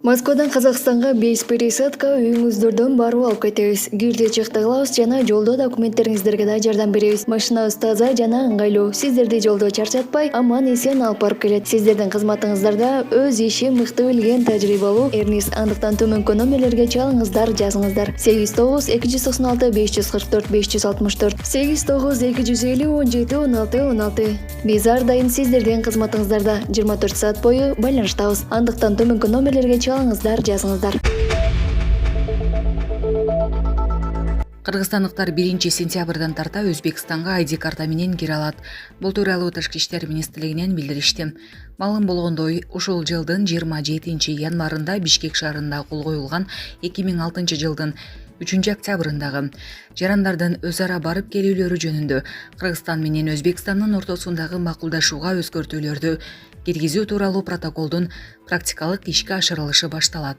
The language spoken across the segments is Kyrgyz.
Москвадан Казакстанга 5 пересадка үйүңүздөрдөн барып алып кетебиз. Кирди чыкты кылабыз жана жолдо документтериңиздерге да жардам беребиз. Машинабыз таза жана ыңгайлуу. Сиздерди жолдо чарчатпай, аман эсен алып барып келет. Сиздердин кызматыңыздарда өз ишин мыкты билген тажрыйбалуу Эрнис. Андыктан төмөнкү номерлерге чалыңыздар, жазыңыздар. 89 296 544 564 89 250 17 16 16. Биз ар дайым сиздердин кызматыңыздарда 24 саат бою байланыштабыз. Андыктан төмөнкү номерлерге чалыңыздар, жазыңыздар. Кыргызстандыктар 1 сентябрдан тарта Өзбекстанга ID карта менен кире алат. Бул тууралуу Тышкы иштер министрлигинен билдиришти. Маалым болгондой, ушул жылдын 27 январында Бишкек шаарында кол коюлган 2006 жылдын 3 октябрындагы жарандардын өз ара барып келүүлөрү жөнүндө Кыргызстан менен Өзбекстандын ортосундагы макулдашууга өзгөртүүлөрдү киргизүү тууралуу протоколдун практикалык ишке ашырылышы башталат.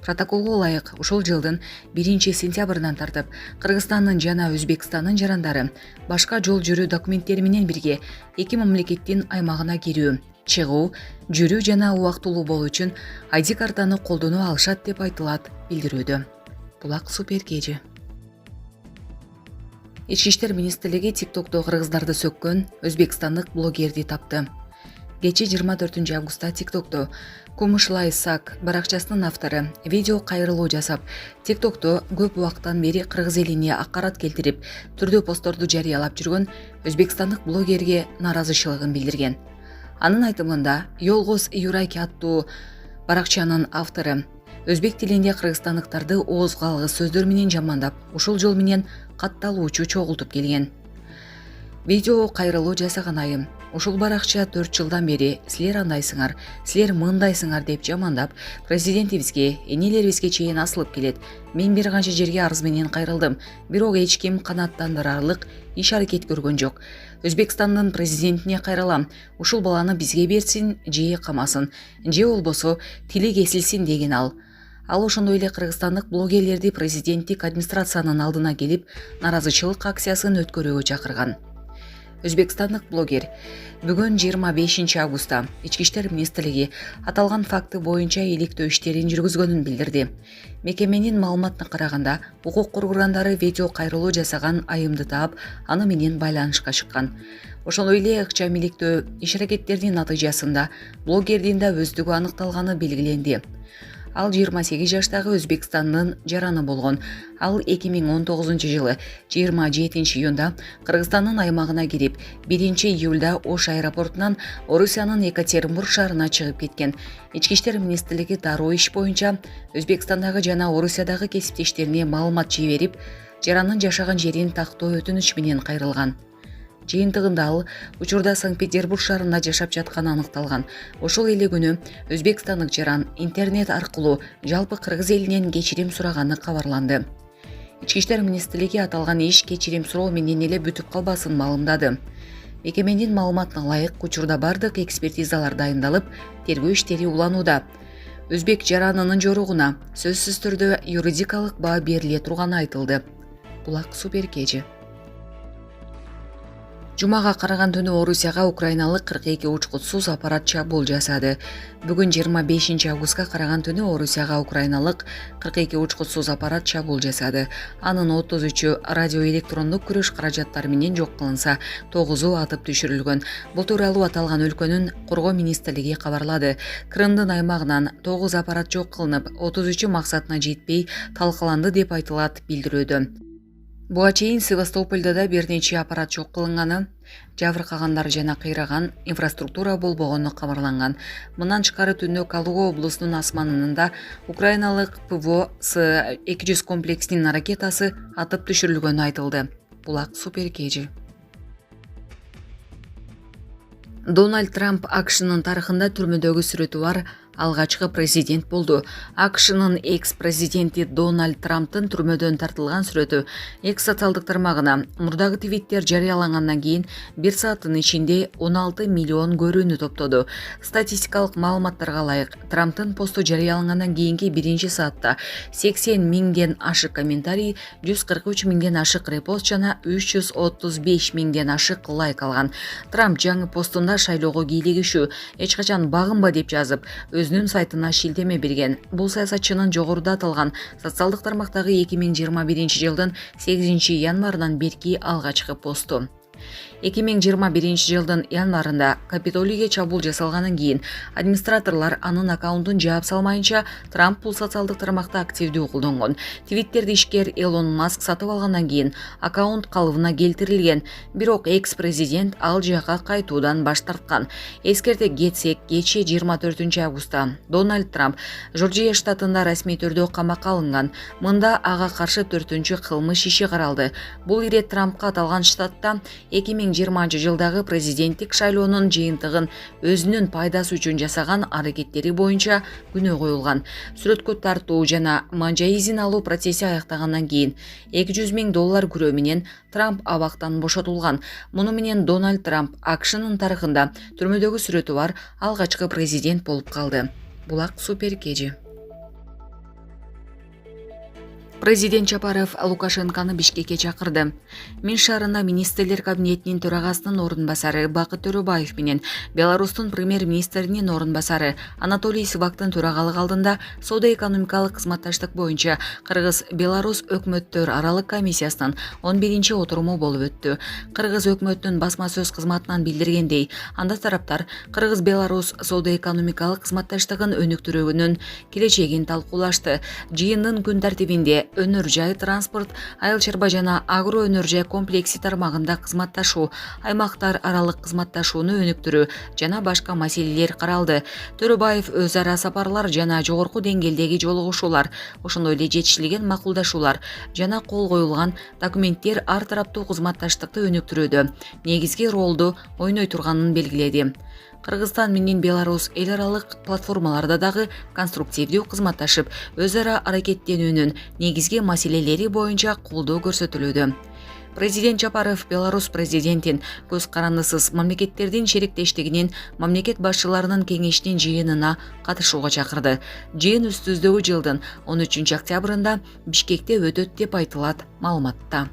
Протоколго ылайык ушул жылдын 1 сентябрынан тартып Кыргызстандын жана Өзбекстандын жарандары башка жол жүрүү документтери менен бирге эки мамлекеттин аймагына кирүү, чыгуу, жүрүү жана убактылуу болуу үчүн ID картаны колдоно алышат деп айтылат билдирүүдө. Булак Супер Кежи. Ички иштер министрлиги TikTok'то кыргыздарды сөккөн өзбекстандык блогерди тапты. Кечээ 24 августта TikTok'то Кумышлай Сак баракчасынын автору видео кайрылуу жасап, TikTok'то көп убакыттан бери кыргыз элине акарат келтирип, түрдүү постторду жарыялап жүргөн өзбекстандык блогерге нааразычылыгын билдирген. Анын айтымында, Yolgos Yuraki аттуу баракчанын автору өзбек тилинде кыргызстандыктарды оозго алгыс сөздөр менен жамандап, ушул жол менен катталуучу чогултуп келген. Видео кайрылуу жасаган айым: ушул баракча 4 жылдан бери силер андайсыңар, силер мындайсыңар деп жамандап, президентибизге, энелерибизге чейин асылып келет. Мен бир канча жерге арыз менен кайрылдым, бирок эч ким канааттандырарлык иш аракет көргөн жок. Өзбекстандын президентине кайрылам, ушул баланы бизге берсин, же камасын, же болбосо тили кесилсин деген ал. Ал ошондой эле кыргызстандык блогерлерди президенттик администрациянын алдына келип, нааразычылык акциясын өткөрүүгө чакырган. Өзбекстандык блогер бүгүн 25 августта Ички иштер министрлиги аталган факты боюнча иликтөө иштерин жүргүзгөнүн билдирди. Мекеменин маалыматына караганда, укук коргоогундары видео кайрылуу жасаган айымды таап, аны менен байланышка чыккан. Ошондой эле ыкчам иликтөө иш аракеттеринин натыйжасында блогердин да өздүгү аныкталганы белгиленди. Ал 28 жаштагы Өзбекстандын жараны болгон. Ал 2019 жылы 27 июнда Кыргызстандын аймагына кирип, 1 июлда Ош аэропортунан Орусиянын Екатеринбург шаарына чыгып кеткен. Ички иштер министрлиги дароо иш боюнча Өзбекстандагы жана Орусиядагы кесиптештерине маалымат жиберип, жаранын жашаган жерин тактоо өтүнүч менен кайрылган. Жыйынтыгында ал учурда Санкт-Петербург шаарында жашап жатканы аныкталган. Ошол эле күнү өзбекстандык жаран интернет аркылуу жалпы кыргыз элинен кечирим сураганы кабарланды. Ички иштер министрлиги аталган иш кечирим суроо менен эле бүтүп калбасын маалымдады. Мекеменин маалыматына ылайык, учурда бардык экспертизалар дайындалып, тергөө иштери уланууда. Өзбек жаранынын жоругуна сөзсүз түрдө юридикалык баа бериле турганы айтылды. Булак Супер Кежи. Жумага караган түнү Орусияга украиналык 42 учкутсуз аппарат чабуул жасады. Бүгүн 25 августка караган түнү Орусияга украиналык 42 учкутсуз аппарат чабуул жасады. Анын 33-ü радиоэлектрондук күрөш каражаттары менен жок кылынса, 9-у атып түшүрүлгөн. Бул тууралуу аталган өлкөнүн коргоо министрлиги кабарлады. Крымдын аймагынан 9 аппарат жок кылынып, 33-ü максатына жетпей талкаланды деп айтылат билдирүүдө. Буга чейин Севастопольдо да бир нече аппарат жок кылынганы, жабыркагандар жана кыйраган инфраструктура болбогону кабарланган. Мындан тышкары түндө Калуга облусунун асманында украиналык ПВО С-200 комплексинин ракетасы атып түшүрүлгөнү айтылды. Булак Супер Кежи. Дональд Трамп AQShnын тарыхында түрмөдөгү сүрөтү бар алгачкы президент болду. AQShnын экс-президенти Дональд Трамптын түрмөдөн тартылган сүрөтү X социалдык тармагына мурдагы твиттер жарыялангандан кийин 1 сааттын ичинде 16 миллион көрүүнү топтоду. Статистикалык маалыматтарга ылайык, Трамптын посту жарыялангандан кийинки 1 саатта 80 миңден ашык комментарий, 143 миңден ашык репост жана 335 миңден ашык лайк алган. Трамп жаңы постунда шайлоого кийлигишүү, эч качан багынба деп жазып, өзүнүн сайтына шилтеме берген. Бул саясатчынын жогоруда аталган социалдык тармактагы 2021 жылдын 8 январынан берки алгачкы посту. 2021 жылдын январында Капитолийге чабуул жасалгандан кийин администраторлор анын аккаунтун жаап салмайынча Трамп бул социалдык тармакта активдүү колдонгон. Твиттерди ишкер Илон Маск сатып алгандан кийин аккаунт калыбына келтирилген, бирок экс-президент ал жака кайтуудан баш тарткан. Эскерте кетсек, кечээ 24 августта Дональд Трамп Жоржия штатында расмий түрдө камакка алынган. Мында ага каршы 4-чү кылмыш иши каралды. Бул ирет Трампка аталган штатта 2020 жылдагы президенттик шайлоонун жыйынтыгын өзүнүн пайдасы үчүн жасаган аракеттери боюнча күнөө коюлган. Сүрөткө тартуу жана манжа изин алуу процесси аяктагандан кийин $200,000 күрөө менен Трамп абактан бошотулган. Муну менен Дональд Трамп АКШнын тарыхында түрмөдөгү сүрөтү бар алгачкы президент болуп калды. Булак супер кежи. Президент Чапаров Лукашенконы Бишкекке чакырды. Мин шаарында министрлер кабинетинин төрагасынын орун басары Бакыт Төрөбаев менен Беларустун премьер-министринин орун басары Анатолий Сывактын төрагалык алдында соода-экономикалык кызматташтык боюнча Кыргыз-Беларус өкмөттөр аралык комиссиясынын 11-чи отуруму болуп өттү. Кыргыз өкмөтүнүн басма сөз кызматынан билдиргендей, анда тараптар Кыргыз-Беларус соода-экономикалык кызматташтыгын өнүктүрүүнүн келечегин талкуулашты. Жыйындын күн тартибинде өнөр жай транспорт, айыл чарба жана агро өнөр жай комплекси тармагында кызматташуу, аймактар аралык кызматташууну өнүктүрүү жана башка маселелер каралды. Төрөбаев өз ара сапарлар жана жогорку деңгээлдеги жолугушуулар, ошондой эле жетишилген макулдашуулар жана кол коюлган документтер ар тараптуу кызматташтыкты өнүктүрүүдө негизги ролду ойной турганын белгиледи. Кыргызстан менен Беларус эл аралык платформаларда дагы конструктивдүү кызматташып, өз ара аракеттенүүнүн негизги маселелери боюнча колдоо көрсөтүлүүдө. Президент Чапаров Беларус президентин көз карандысыз мамлекеттердин шериктештигинин мамлекет башчыларынын кеңешинин жыйынына катышууга чакырды. Жыйын үстүздөгү жылдын 13 октябрында Бишкекте өтөт деп айтылат маалыматта.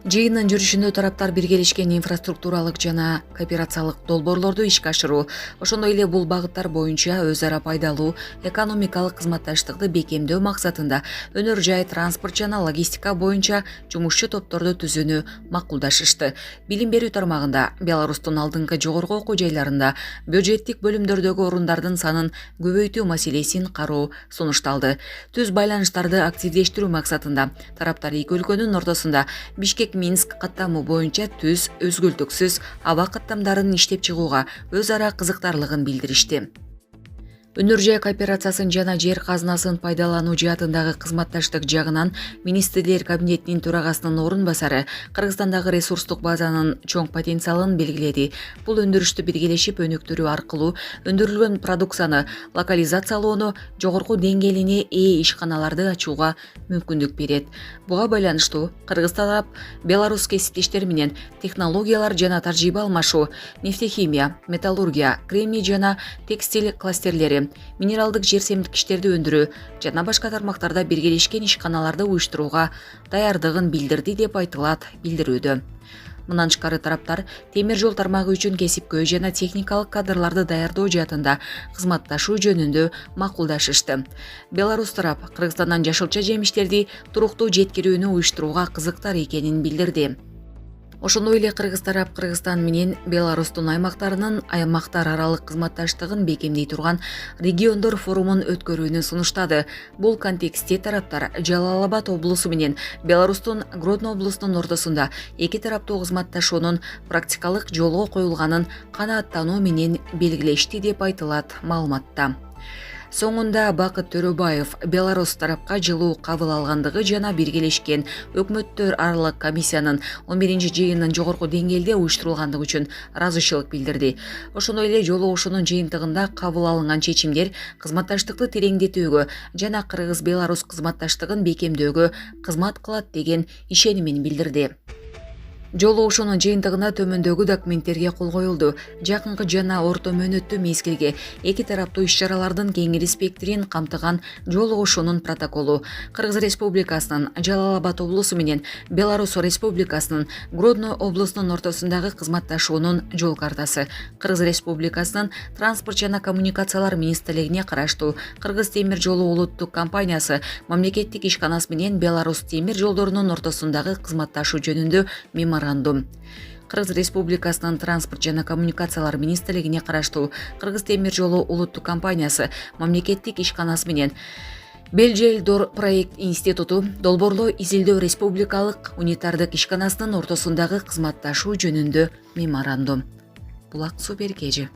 Жыйындын жүрүшүндө тараптар биргелешкен инфраструктуралык жана кооперациялык долбоорлорду ишке ашыруу, ошондой эле бул багыттар боюнча өз ара пайдалуу экономикалык кызматташтыкты бекемдөө максатында өнөр жай транспорт жана логистика боюнча жумушчу топторду түзүүнү макулдашышты. Билим берүү тармагында Беларустун алдыңкы жогорку окуу жайларында бюджеттик бөлүмдөрдөгү орундардын санын көбөйтүү маселесин кароо сунушталды. Түз байланыштарды активдештирүү максатында тараптар эки өлкөнүн ортосунда Бишкек-Минск каттамы боюнча түз, өзгөлтүксүз аба каттамдарын иштеп чыгууга өз ара кызыктарлыгын билдиришти. Өнөр жай кооперациясын жана жер казынасын пайдалануу жаатындагы кызматташтык жагынан министрлер кабинетинин төрагасынын орун басары Кыргызстандагы ресурстук базанын чоң потенциалын белгиледи. Бул өндүрүштү биргелешип өнүктүрүү аркылуу өндүрүлгөн продукцияны локализациялоону, жогорку деңгээлине ээ ишканаларды ачууга мүмкүндүк берет. Буга байланыштуу Кыргыз тарап Беларус кесиптештери менен технологиялар жана тажрыйба алмашуу, нефтехимия, металлургия, кремний жана текстиль кластерлери, минералдык жер семирткичтерди өндүрүү жана башка тармактарда биргелешкен ишканаларды уюштурууга даярдыгын билдирди деп айтылат билдирүүдө. Мындан тышкары тараптар темир жол тармагы үчүн кесипкөй жана техникалык кадрларды даярдоо жаатында кызматташуу жөнүндө макулдашышты. Беларус тарап Кыргызстандан жашылча жемиштерди туруктуу жеткирүүнү уюштурууга кызыктар экенин билдирди. Ошондой эле Кыргыз тарап Кыргызстан менен Беларустун аймактар аралык кызматташтыгын бекемдей турган региондор форумун өткөрүүнү сунуштады. Бул контекстте тараптар Жалал-Абад облусу менен Беларустун Гродно облусунун ортосунда эки тараптуу кызматташуунун практикалык жолго коюлганын канааттануу менен белгилешти деп айтылат маалыматта. Соңунда Бакыт Төрөбаев Беларус тарапка жылуу кабыл алгандыгы жана биргелешкен өкмөттөр аралык комиссиянын 11-чи жыйынын жогорку деңгээлде уюштурулгандыгы үчүн ыраазычылык билдирди. Ошондой эле жолугушуунун жыйынтыгында кабыл алынган чечимдер кызматташтыкты тереңдетүүгө жана Кыргыз-Беларус кызматташтыгын бекемдөөгө кызмат кылат деген ишенимин билдирди. Жолугушуунун жыйынтыгына төмөндөгү документтерге кол коюлду. Жакынкы жана орто мөөнөттүү мезгилге эки тараптуу иш-чаралардын кеңири спектрин камтыган жолугушуунун протоколу, Кыргыз Республикасынын Жалал Абад облусу менен Беларусь Республикасынын Гродно облусунун ортосундагы кызматташуунун жол картасы, Кыргыз Республикасынын Транспорт жана коммуникациялар министрлигине караштуу Кыргыз темир жолу улуттук компаниясы мамлекеттик ишканасы менен Беларусь темир жолдорунун ортосундагы кызматташуу жөнүндө меморандум. Кыргыз Республикасынын Транспорт жана коммуникациялар министрлигине караштуу Кыргыз темир жолу улуттук компаниясы мамлекеттик ишканасы менен Белжелдор проект институту долбоорлоо изилдөө республикалык унитардык ишканасынын ортосундагы кызматташуу жөнүндө меморандум. Булак Суу Бергежи.